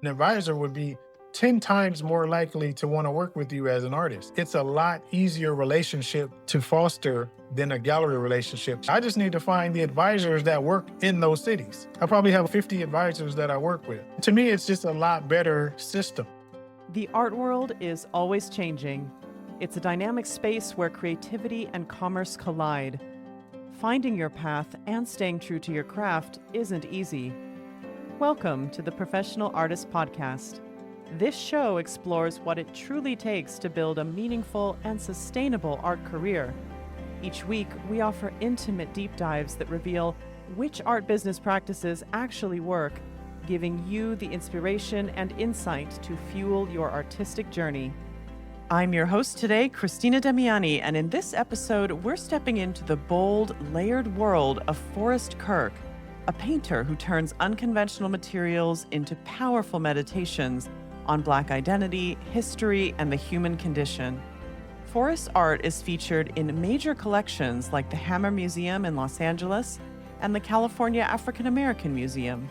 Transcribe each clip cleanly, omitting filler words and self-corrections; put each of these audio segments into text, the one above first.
An advisor would be 10 times more likely to want to work with you as an artist. It's a lot easier relationship to foster than a gallery relationship. I just need to find the advisors that work in those cities. I probably have 50 advisors that I work with. To me, it's just a lot better system. The art world is always changing. It's a dynamic space where creativity and commerce collide. Finding your path and staying true to your craft isn't easy. Welcome to the Professional Artist Podcast. This show explores what it truly takes to build a meaningful and sustainable art career. Each week, we offer intimate deep dives that reveal which art business practices actually work, giving you the inspiration and insight to fuel your artistic journey. I'm your host today, Christina Damiani, and in this episode, we're stepping into the bold, layered world of Forrest Kirk, a painter who turns unconventional materials into powerful meditations on Black identity, history, and the human condition. Forrest's art is featured in major collections like the Hammer Museum in Los Angeles and the California African American Museum.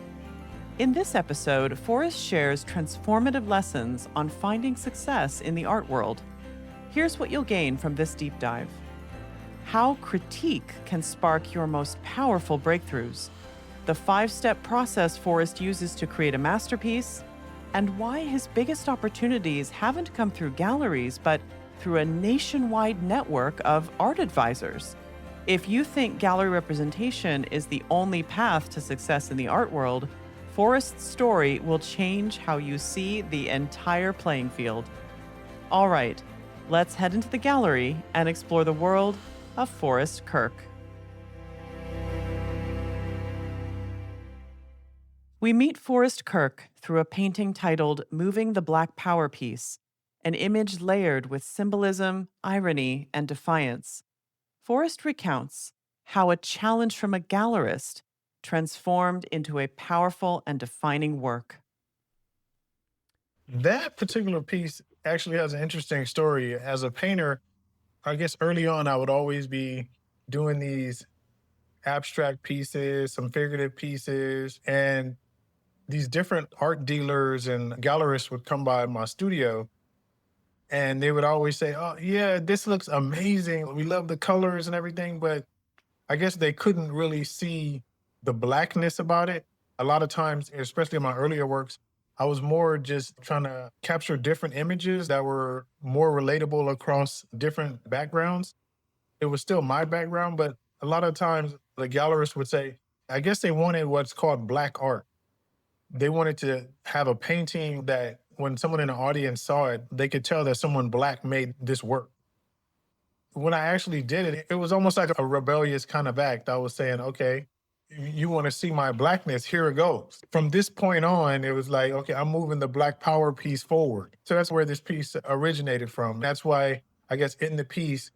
In this episode, Forrest shares transformative lessons on finding success in the art world. Here's what you'll gain from this deep dive: how critique can spark your most powerful breakthroughs, the 5-step process Forrest uses to create a masterpiece, and why his biggest opportunities haven't come through galleries, but through a nationwide network of art advisors. If you think gallery representation is the only path to success in the art world, Forrest's story will change how you see the entire playing field. All right, let's head into the gallery and explore the world of Forrest Kirk. We meet Forrest Kirk through a painting titled Moving the Black Power Piece, an image layered with symbolism, irony, and defiance. Forrest recounts how a challenge from a gallerist transformed into a powerful and defining work. That particular piece actually has an interesting story. As a painter, I guess early on, I would always be doing these abstract pieces, some figurative pieces, and these different art dealers and gallerists would come by my studio and they would always say, "Oh, yeah, this looks amazing. We love the colors and everything." But I guess they couldn't really see the blackness about it. A lot of times, especially in my earlier works, I was more just trying to capture different images that were more relatable across different backgrounds. It was still my background, but a lot of times the gallerists would say, I guess they wanted what's called black art. They wanted to have a painting that when someone in the audience saw it, they could tell that someone black made this work. When I actually did it, it was almost like a rebellious kind of act. I was saying, okay, you want to see my blackness? Here it goes. From this point on, it was like, okay, I'm moving the Black Power piece forward. So that's where this piece originated from. That's why I guess in the piece,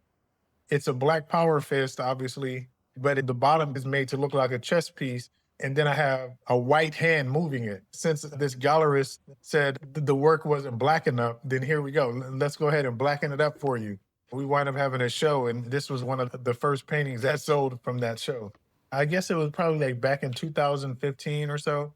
it's a Black Power fist, obviously, but at the bottom is made to look like a chess piece. And then I have a white hand moving it. Since this gallerist said the work wasn't black enough, then here we go. Let's go ahead and blacken it up for you. We wind up having a show, and this was one of the first paintings that sold from that show. I guess it was probably like back in 2015 or so.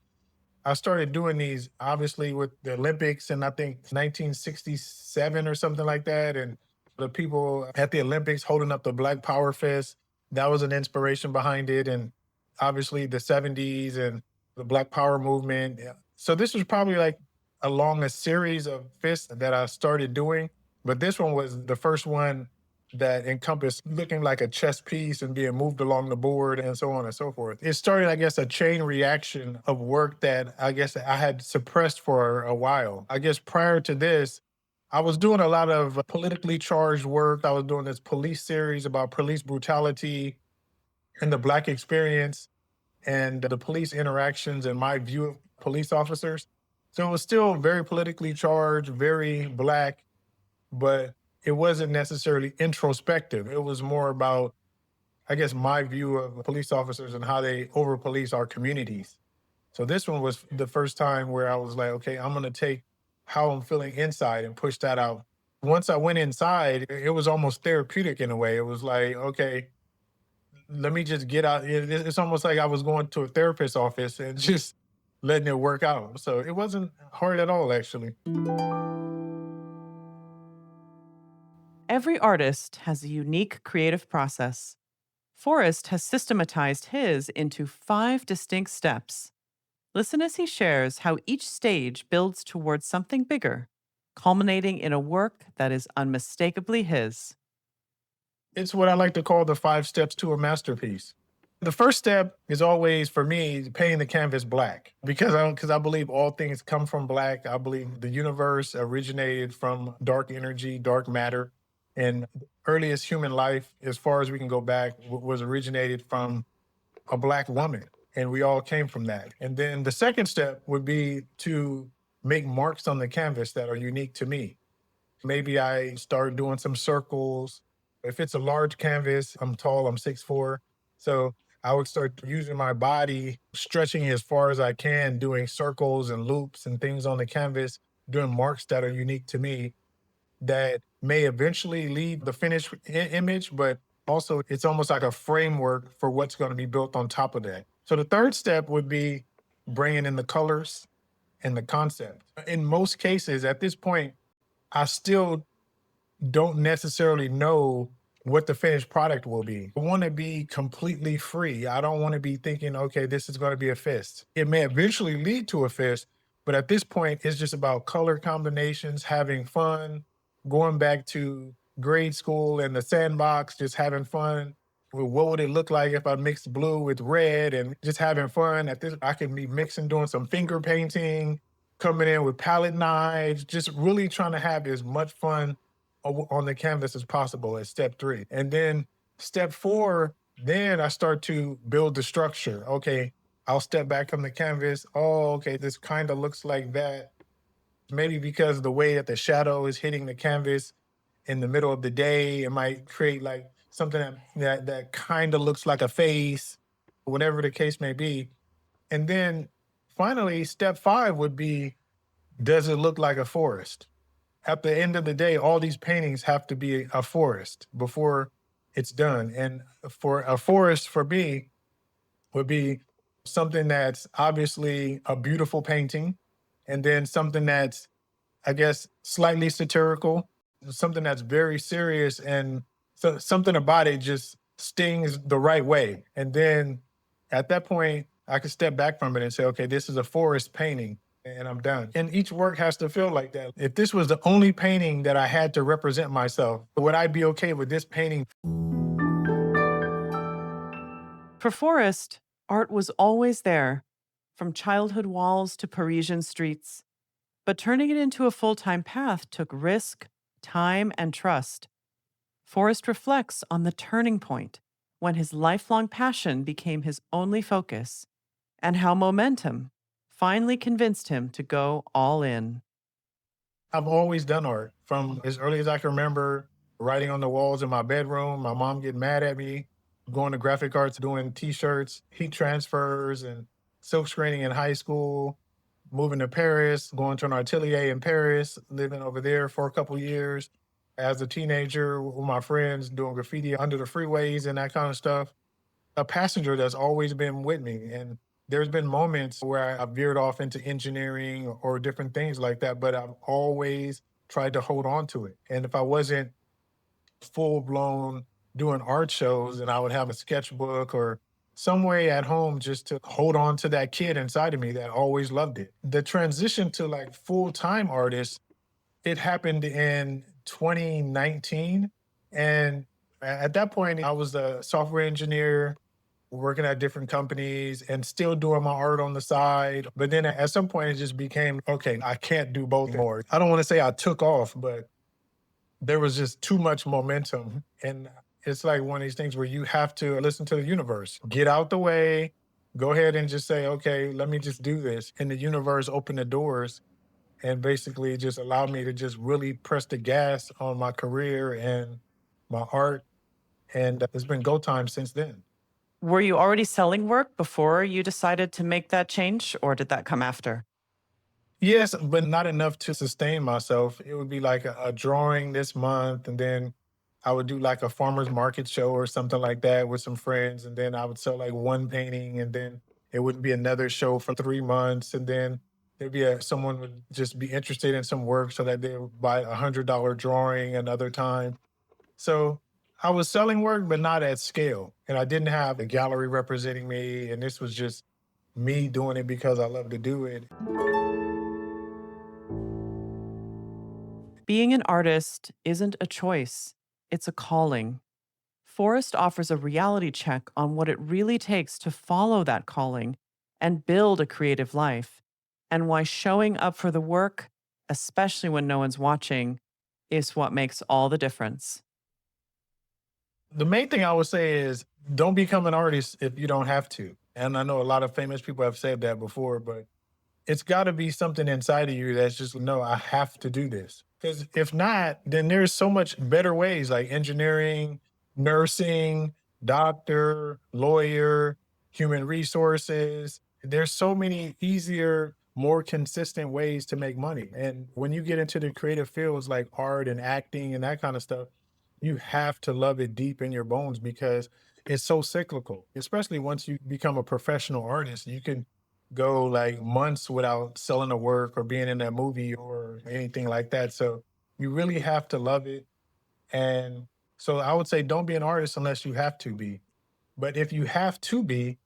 I started doing these obviously with the Olympics in I think 1967 or something like that. And the people at the Olympics holding up the Black Power fist, that was an inspiration behind it. And obviously the 70s and the Black Power movement. Yeah. So this was probably like along a series of fists that I started doing. But this one was the first one that encompassed looking like a chess piece and being moved along the board and so on and so forth. It started, I guess, a chain reaction of work that I guess I had suppressed for a while. I guess prior to this, I was doing a lot of politically charged work. I was doing this police series about police brutality and the Black experience and the police interactions and my view of police officers. So it was still very politically charged, very Black, but it wasn't necessarily introspective. It was more about, I guess, my view of police officers and how they over police our communities. So this one was the first time where I was like, okay, I'm going to take how I'm feeling inside and push that out. Once I went inside, it was almost therapeutic in a way. It was like, okay, let me just get out. It's almost like I was going to a therapist's office and just letting it work out. So it wasn't hard at all, actually. Every artist has a unique creative process. Forrest has systematized his into 5 distinct steps. Listen as he shares how each stage builds towards something bigger, culminating in a work that is unmistakably his. It's what I like to call the 5 steps to a masterpiece. The first step is always for me painting the canvas black because I believe all things come from black. I believe the universe originated from dark energy, dark matter, and earliest human life, as far as we can go back, was originated from a black woman, and we all came from that. And then the second step would be to make marks on the canvas that are unique to me. Maybe I start doing some circles. If it's a large canvas, I'm tall, I'm 6'4". So I would start using my body, stretching as far as I can, doing circles and loops and things on the canvas, doing marks that are unique to me that may eventually lead the finished image, but also it's almost like a framework for what's going to be built on top of that. So the third step would be bringing in the colors and the concept. In most cases, at this point, I still don't necessarily know what the finished product will be. I want to be completely free. I don't want to be thinking, okay, this is going to be a fist. It may eventually lead to a fist, but at this point, it's just about color combinations, having fun, going back to grade school and the sandbox, just having fun. Well, what would it look like if I mixed blue with red and just having fun? At this, I can be mixing, doing some finger painting, coming in with palette knives, just really trying to have as much fun on the canvas as possible at step 3. And then step 4, then I start to build the structure. Okay, I'll step back from the canvas. Oh, okay, this kind of looks like that. Maybe because the way that the shadow is hitting the canvas in the middle of the day, it might create like something that kind of looks like a face, whatever the case may be. And then finally, step 5 would be, does it look like a forest? At the end of the day, all these paintings have to be a forest before it's done. And for a forest, for me, would be something that's obviously a beautiful painting, and then something that's, I guess, slightly satirical, something that's very serious, and so something about it just stings the right way. And then at that point, I could step back from it and say, okay, this is a forest painting and I'm done. And each work has to feel like that. If this was the only painting that I had to represent myself, would I be okay with this painting? For Forrest, art was always there, from childhood walls to Parisian streets. But turning it into a full time path took risk, time, and trust. Forrest reflects on the turning point when his lifelong passion became his only focus, and how momentum finally convinced him to go all in. I've always done art from as early as I can remember, writing on the walls in my bedroom, my mom getting mad at me, going to graphic arts, doing t-shirts, heat transfers, and silk screening in high school, moving to Paris, going to an atelier in Paris, living over there for a couple years. As a teenager with my friends doing graffiti under the freeways and that kind of stuff. A passenger that's always been with me. And there's been moments where I veered off into engineering or different things like that, but I've always tried to hold on to it. And if I wasn't full blown doing art shows, and I would have a sketchbook or some way at home just to hold on to that kid inside of me that always loved it. The transition to like full time artist, it happened in 2019. And at that point, I was a software engineer working at different companies and still doing my art on the side. But then at some point, it just became okay, I can't do both anymore. I don't want to say I took off, but there was just too much momentum. And it's like one of these things where you have to listen to the universe, get out the way, go ahead and just say, okay, let me just do this. And the universe opened the doors and basically just allowed me to just really press the gas on my career and my art. And it's been go time since then. Were you already selling work before you decided to make that change, or did that come after? Yes, but not enough to sustain myself. It would be like a drawing this month, and then I would do like a farmer's market show or something like that with some friends, and then I would sell like one painting, and then it would be another show for 3 months. And then there'd be someone would just be interested in some work so that they would buy $100 drawing another time. So I was selling work, but not at scale. And I didn't have a gallery representing me. And this was just me doing it because I love to do it. Being an artist isn't a choice, it's a calling. Forrest offers a reality check on what it really takes to follow that calling and build a creative life, and why showing up for the work, especially when no one's watching, is what makes all the difference. The main thing I would say is don't become an artist if you don't have to. And I know a lot of famous people have said that before, but it's got to be something inside of you that's just, no, I have to do this. Because if not, then there's so much better ways like engineering, nursing, doctor, lawyer, human resources. There's so many easier, more consistent ways to make money. And when you get into the creative fields like art and acting and that kind of stuff, you have to love it deep in your bones because it's so cyclical, especially once you become a professional artist. You can go like months without selling a work or being in that movie or anything like that. So you really have to love it. And so I would say don't be an artist unless you have to be. But if you have to be,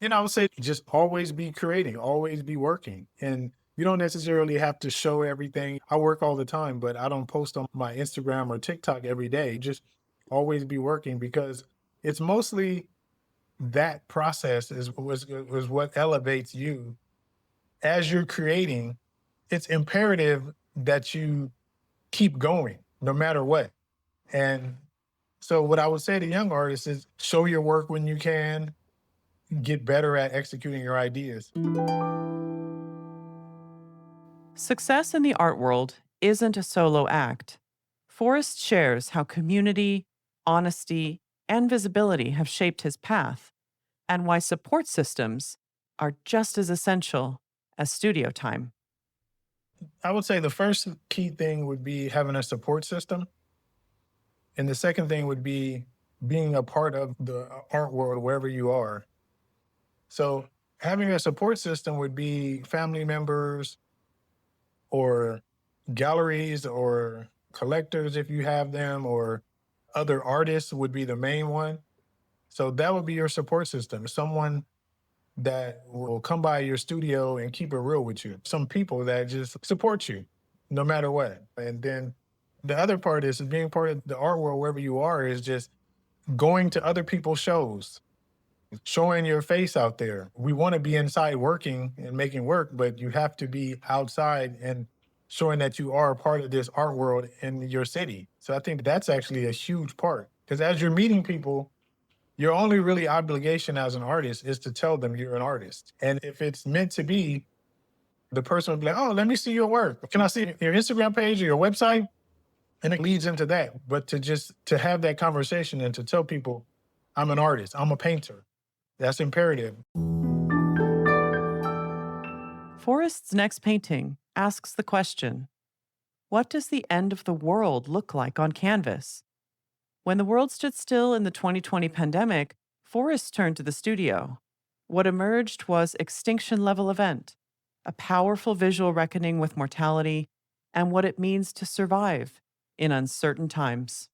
then I would say just always be creating, always be working. And you don't necessarily have to show everything. I work all the time, but I don't post on my Instagram or TikTok every day. Just always be working because it's mostly that process is what elevates you as you're creating. It's imperative that you keep going no matter what. And so what I would say to young artists is show your work when you can, get better at executing your ideas. Success in the art world isn't a solo act. Forrest shares how community, honesty, and visibility have shaped his path, and why support systems are just as essential as studio time. I would say the first key thing would be having a support system. And the second thing would be being a part of the art world wherever you are. So having a support system would be family members or galleries or collectors if you have them, or other artists would be the main one. So that would be your support system. Someone that will come by your studio and keep it real with you. Some people that just support you no matter what. And then the other part is being part of the art world wherever you are is just going to other people's shows, showing your face out there. We want to be inside working and making work, but you have to be outside and showing that you are a part of this art world in your city. So I think that's actually a huge part because as you're meeting people, your only really obligation as an artist is to tell them you're an artist. And if it's meant to be, the person will be like, oh, let me see your work. Can I see your Instagram page or your website? And it leads into that. But to have that conversation and to tell people, I'm an artist, I'm a painter, that's imperative. Forrest's next painting asks the question: what does the end of the world look like on canvas? When the world stood still in the 2020 pandemic, Forrest turned to the studio. What emerged was Extinction level event, a powerful visual reckoning with mortality and what it means to survive in uncertain times.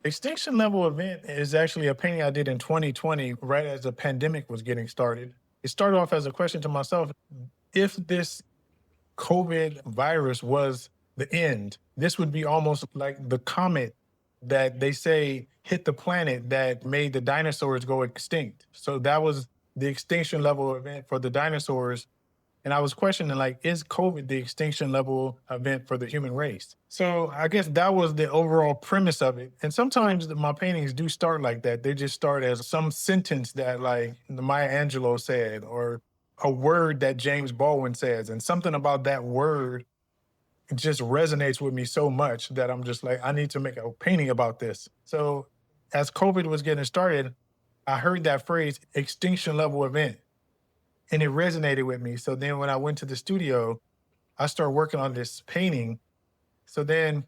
Extinction level event is actually a painting I did in 2020, right as the pandemic was getting started. It started off as a question to myself: if this COVID virus was the end, this would be almost like the comet that they say hit the planet that made the dinosaurs go extinct. So that was the extinction level event for the dinosaurs. And I was questioning, like, is COVID the extinction level event for the human race? So I guess that was the overall premise of it. And sometimes my paintings do start like that. They just start as some sentence that, like, Maya Angelou said, or a word that James Baldwin says. And something about that word just resonates with me so much that I'm just like, I need to make a painting about this. So as COVID was getting started, I heard that phrase, extinction level event, and it resonated with me. So then when I went to the studio, I started working on this painting. So then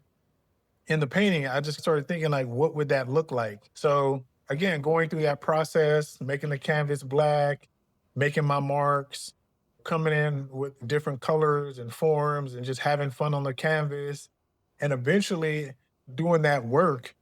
in the painting, I just started thinking, like, what would that look like? So again, going through that process, making the canvas black, making my marks, coming in with different colors and forms and just having fun on the canvas. And eventually doing that work,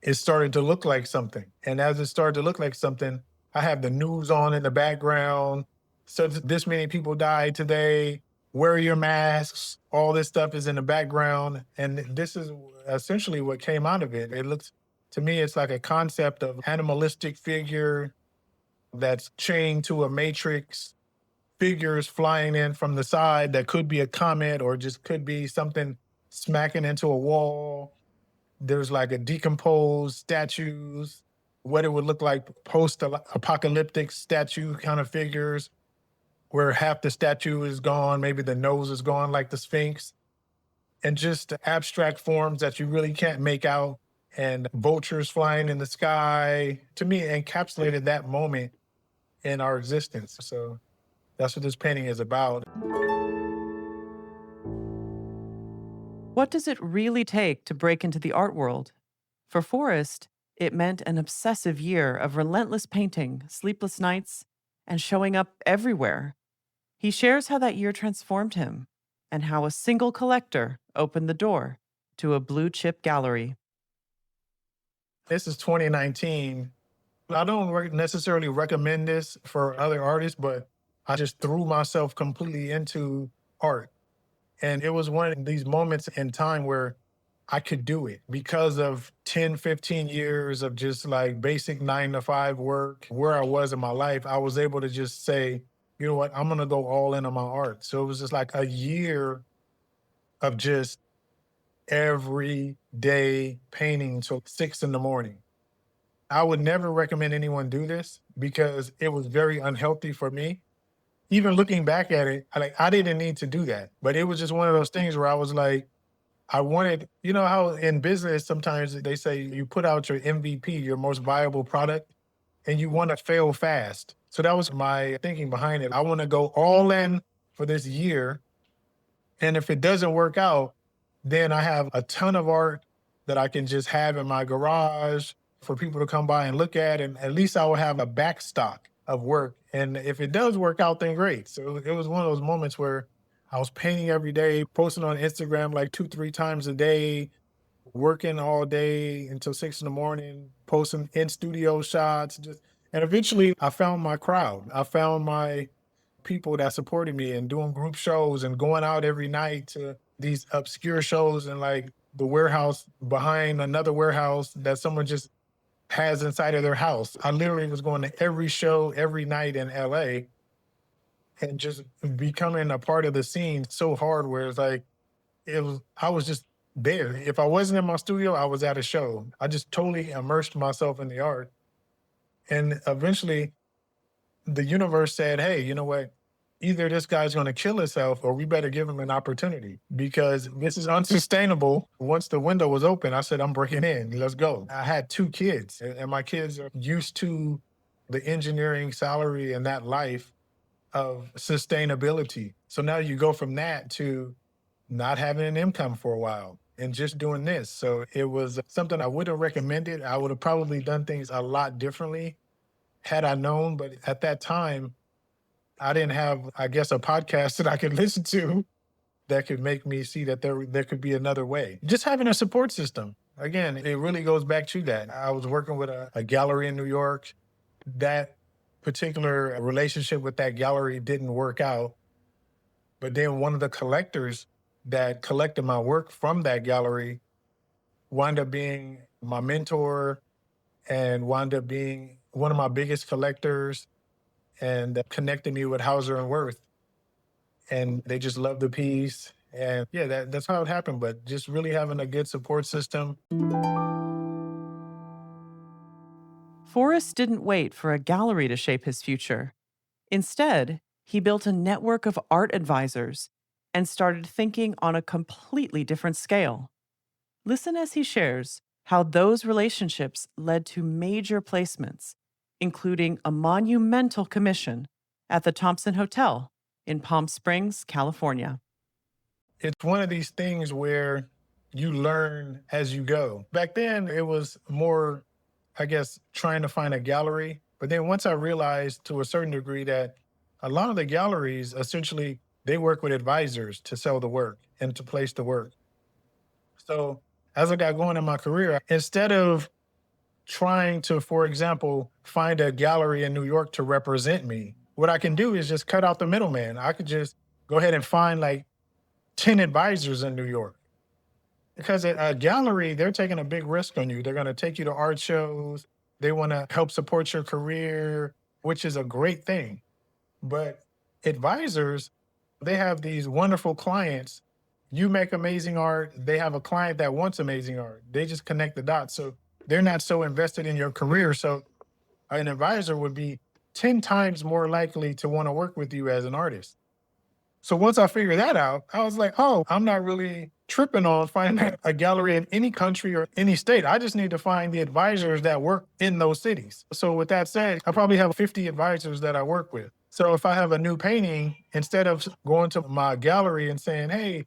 it started to look like something. And as it started to look like something, I have the news on in the background. So this many people died today. Wear your masks. All this stuff is in the background. And this is essentially what came out of it. It looks to me, it's like a concept of animalistic figure that's chained to a matrix, figures flying in from the side that could be a comet or just could be something smacking into a wall. There's like a decomposed statues, what it would look like post apocalyptic statue kind of figures, where half the statue is gone, maybe the nose is gone, like the Sphinx, and just abstract forms that you really can't make out, and vultures flying in the sky. To me, encapsulated that moment in our existence. So that's what this painting is about. What does it really take to break into the art world? For Forrest, it meant an obsessive year of relentless painting, sleepless nights, and showing up everywhere. He shares how that year transformed him and how a single collector opened the door to a blue chip gallery. This is 2019. I don't necessarily recommend this for other artists, but I just threw myself completely into art. And it was one of these moments in time where I could do it because of 10, 15 years of just like basic 9 to 5 work, where I was in my life. I was able to just say, you know what, I'm going to go all in on my art. So it was just like a year of just every day painting till 6 in the morning. I would never recommend anyone do this because it was very unhealthy for me. Even looking back at it, I didn't need to do that. But it was just one of those things where I was like, I wanted, you know how in business sometimes they say you put out your MVP, your most viable product, and you want to fail fast. So that was my thinking behind it. I want to go all in for this year. And if it doesn't work out, then I have a ton of art that I can just have in my garage for people to come by and look at. And at least I will have a backstock of work. And if it does work out, then great. So it was one of those moments where I was painting every day, posting on Instagram like 2, 3 times a day, working all day until 6 in the morning, posting in studio shots. And eventually I found my crowd. I found my people that supported me and doing group shows and going out every night to these obscure shows and like the warehouse behind another warehouse that someone just has inside of their house. I literally was going to every show every night in LA and just becoming a part of the scene so hard where it's like I was just there. If I wasn't in my studio, I was at a show. I just totally immersed myself in the art. And eventually the universe said, hey, you know what? Either this guy's going to kill himself or we better give him an opportunity because this is unsustainable. Once the window was open, I said, I'm breaking in. Let's go. I had 2 kids, and my kids are used to the engineering salary and that life of sustainability. So now you go from that to not having an income for a while and just doing this. So it was something I would have recommended. I would have probably done things a lot differently had I known. But at that time, I didn't have, I guess, a podcast that I could listen to that could make me see that there could be another way. Just having a support system. Again, it really goes back to that. I was working with a gallery in New York. That particular relationship with that gallery didn't work out. But then one of the collectors that collected my work from that gallery wound up being my mentor and wound up being one of my biggest collectors and connected me with Hauser and Wirth. And they just loved the piece. And yeah, that's how it happened. But just really having a good support system. Forrest didn't wait for a gallery to shape his future. Instead, he built a network of art advisors and started thinking on a completely different scale. Listen as he shares how those relationships led to major placements, including a monumental commission at the Thompson Hotel in Palm Springs, California. It's one of these things where you learn as you go. Back then, it was more, I guess, trying to find a gallery. But then once I realized to a certain degree that a lot of the galleries essentially they work with advisors to sell the work and to place the work. So as I got going in my career, instead of trying to, for example, find a gallery in New York to represent me, what I can do is just cut out the middleman. I could just go ahead and find like 10 advisors in New York. Because at a gallery, they're taking a big risk on you. They're going to take you to art shows. They want to help support your career, which is a great thing. But advisors, they have these wonderful clients. You make amazing art. They have a client that wants amazing art. They just connect the dots. So they're not so invested in your career. So an advisor would be 10 times more likely to want to work with you as an artist. So once I figured that out, I was like, oh, I'm not really tripping on finding a gallery in any country or any state. I just need to find the advisors that work in those cities. So with that said, I probably have 50 advisors that I work with. So if I have a new painting, instead of going to my gallery and saying, hey,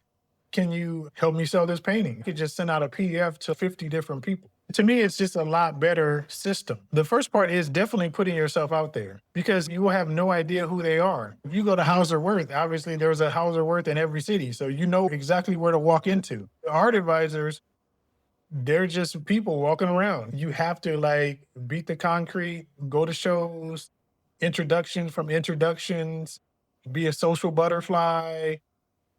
can you help me sell this painting? You could just send out a PDF to 50 different people. To me, it's just a lot better system. The first part is definitely putting yourself out there because you will have no idea who they are. If you go to Hauser Wirth, obviously there's a Hauser Wirth in every city. So you know exactly where to walk into. The art advisors, they're just people walking around. You have to like beat the concrete, go to shows, introductions from introductions, be a social butterfly,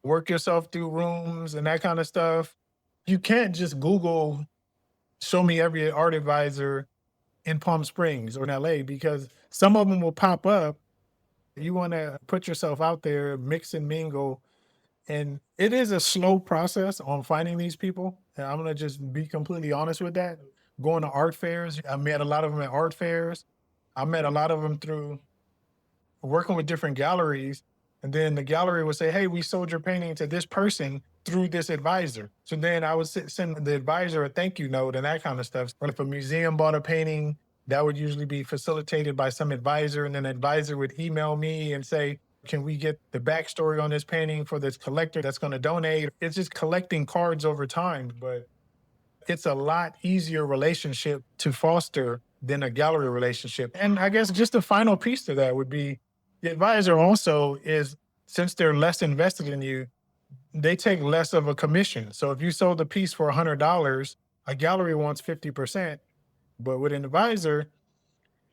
work yourself through rooms and that kind of stuff. You can't just Google show me every art advisor in Palm Springs or in LA because some of them will pop up. You want to put yourself out there, mix and mingle. And it is a slow process on finding these people. And I'm going to just be completely honest with that. Going to art fairs, I met a lot of them at art fairs. I met a lot of them through working with different galleries. And then the gallery would say, hey, we sold your painting to this person through this advisor. So then I would send the advisor a thank you note and that kind of stuff. Or if a museum bought a painting, that would usually be facilitated by some advisor. And then the advisor would email me and say, can we get the backstory on this painting for this collector that's going to donate? It's just collecting cards over time, but it's a lot easier relationship to foster than a gallery relationship. And I guess just the final piece to that would be the advisor also is, since they're less invested in you, they take less of a commission. So if you sold a piece for $100, a gallery wants 50%. But with an advisor,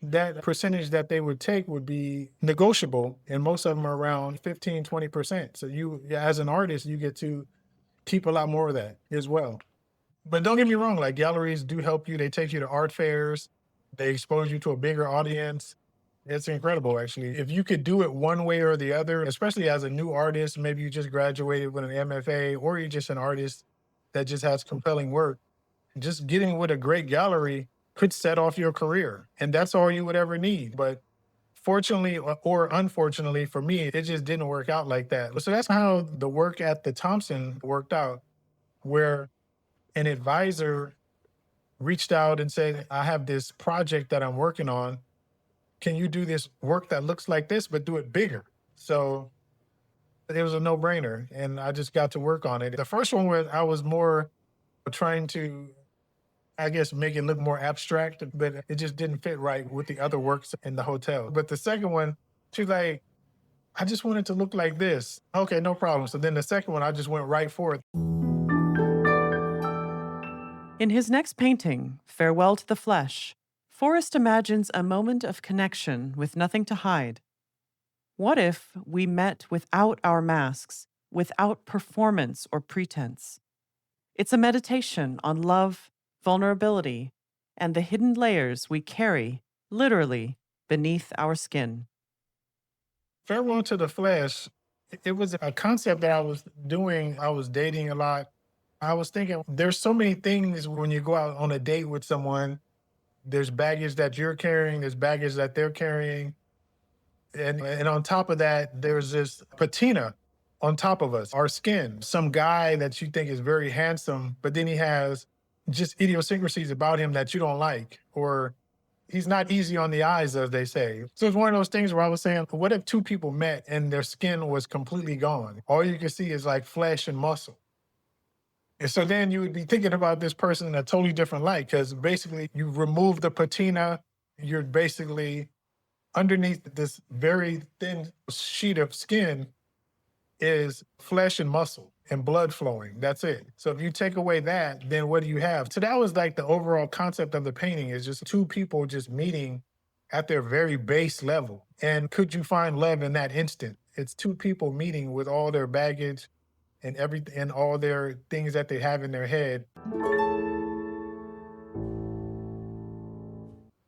that percentage that they would take would be negotiable. And most of them are around 15, 20%. So you, as an artist, you get to keep a lot more of that as well. But don't get me wrong, like galleries do help you. They take you to art fairs, they expose you to a bigger audience. It's incredible, actually. If you could do it one way or the other, especially as a new artist, maybe you just graduated with an MFA or you're just an artist that just has compelling work, just getting with a great gallery could set off your career. And that's all you would ever need. But fortunately or unfortunately for me, it just didn't work out like that. So that's how the work at the Thompson worked out, where an advisor reached out and said, I have this project that I'm working on. Can you do this work that looks like this, but do it bigger? So it was a no brainer. And I just got to work on it. The first one was I was more trying to, I guess, make it look more abstract, but it just didn't fit right with the other works in the hotel. But the second one, she's like, I just want it to look like this. Okay, no problem. So then the second one, I just went right for it. In his next painting, Farewell to the Flesh, Forrest imagines a moment of connection with nothing to hide. What if we met without our masks, without performance or pretense? It's a meditation on love, vulnerability, and the hidden layers we carry, literally, beneath our skin. Farewell to the Flesh, it was a concept that I was doing. I was dating a lot. I was thinking there's so many things when you go out on a date with someone. There's baggage that you're carrying, there's baggage that they're carrying. And on top of that, there's this patina on top of us, our skin. Some guy that you think is very handsome, but then he has just idiosyncrasies about him that you don't like, or he's not easy on the eyes, as they say. So it's one of those things where I was saying, what if two people met and their skin was completely gone? All you can see is like flesh and muscle. And so then you would be thinking about this person in a totally different light because basically you remove the patina, you're basically underneath this very thin sheet of skin is flesh and muscle and blood flowing. That's it. So if you take away that, then what do you have? So that was like the overall concept of the painting, is just two people just meeting at their very base level. And could you find love in that instant? It's two people meeting with all their baggage and everything and all their things that they have in their head.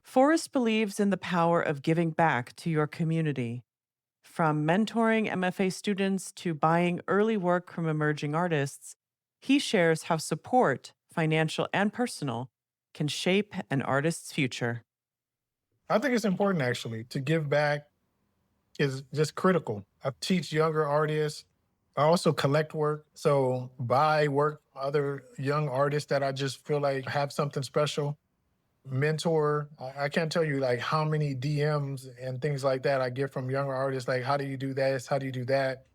Forrest believes in the power of giving back to your community. From mentoring MFA students to buying early work from emerging artists, he shares how support, financial and personal, can shape an artist's future. I think it's important actually to give back is just critical. I teach younger artists. I also collect work. So buy work from other young artists that I just feel like have something special. Mentor. I can't tell you like how many DMs and things like that I get from younger artists. Like, how do you do this? How do you do that?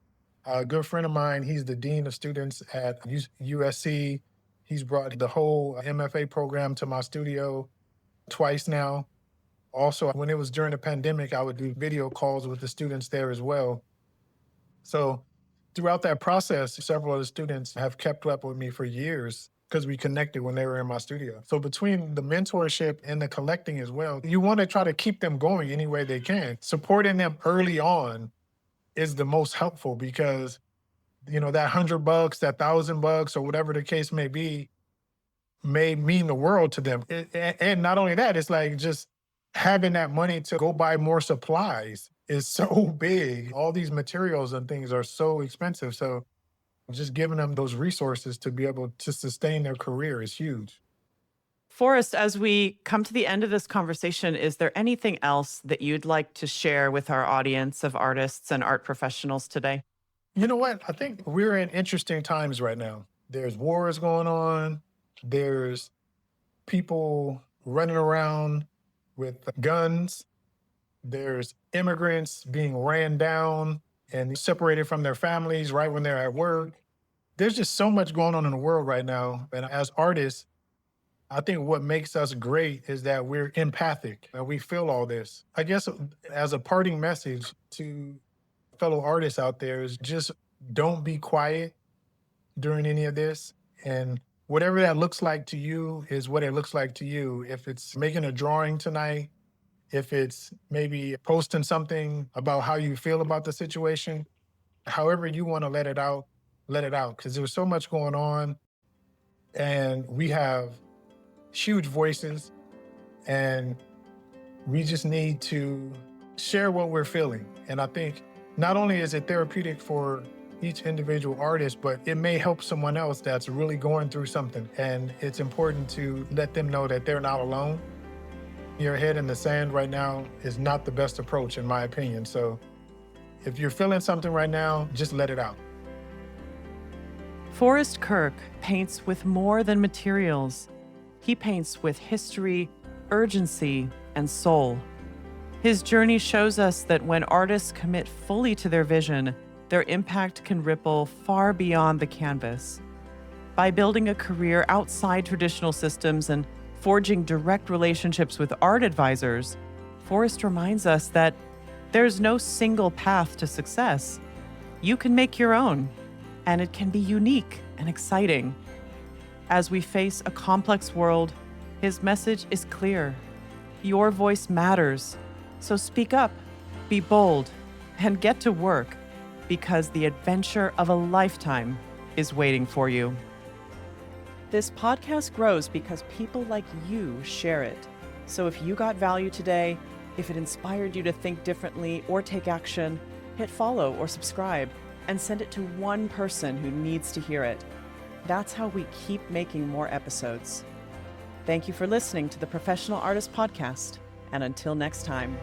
A good friend of mine, he's the dean of students at USC. He's brought the whole MFA program to my studio twice now. Also, when it was during the pandemic, I would do video calls with the students there as well. So throughout that process, several of the students have kept up with me for years because we connected when they were in my studio. So between the mentorship and the collecting as well, you want to try to keep them going any way they can. Supporting them early on is the most helpful because, that $100, that $1,000 or whatever the case may be, may mean the world to them. And not only that, it's like just having that money to go buy more supplies is so big. All these materials and things are so expensive. So just giving them those resources to be able to sustain their career is huge. Forrest, as we come to the end of this conversation, is there anything else that you'd like to share with our audience of artists and art professionals today? You know what? I think we're in interesting times right now. There's wars going on. There's people running around with guns. There's immigrants being ran down and separated from their families right when they're at work. There's just so much going on in the world right now. And as artists, I think what makes us great is that we're empathic and we feel all this. I guess as a parting message to fellow artists out there is just don't be quiet during any of this. And whatever that looks like to you is what it looks like to you. If it's making a drawing tonight, if it's maybe posting something about how you feel about the situation, however you want to let it out, let it out. Because there's so much going on and we have huge voices and we just need to share what we're feeling. And I think not only is it therapeutic for each individual artist, but it may help someone else that's really going through something. And it's important to let them know that they're not alone. Your head in the sand right now is not the best approach, in my opinion. So if you're feeling something right now, just let it out. Forrest Kirk paints with more than materials. He paints with history, urgency, and soul. His journey shows us that when artists commit fully to their vision, their impact can ripple far beyond the canvas. By building a career outside traditional systems and forging direct relationships with art advisors, Forrest reminds us that there's no single path to success. You can make your own, and it can be unique and exciting. As we face a complex world, his message is clear. Your voice matters. So speak up, be bold, and get to work, because the adventure of a lifetime is waiting for you. This podcast grows because people like you share it. So if you got value today, if it inspired you to think differently or take action, hit follow or subscribe and send it to one person who needs to hear it. That's how we keep making more episodes. Thank you for listening to the Professional Artist Podcast, and until next time.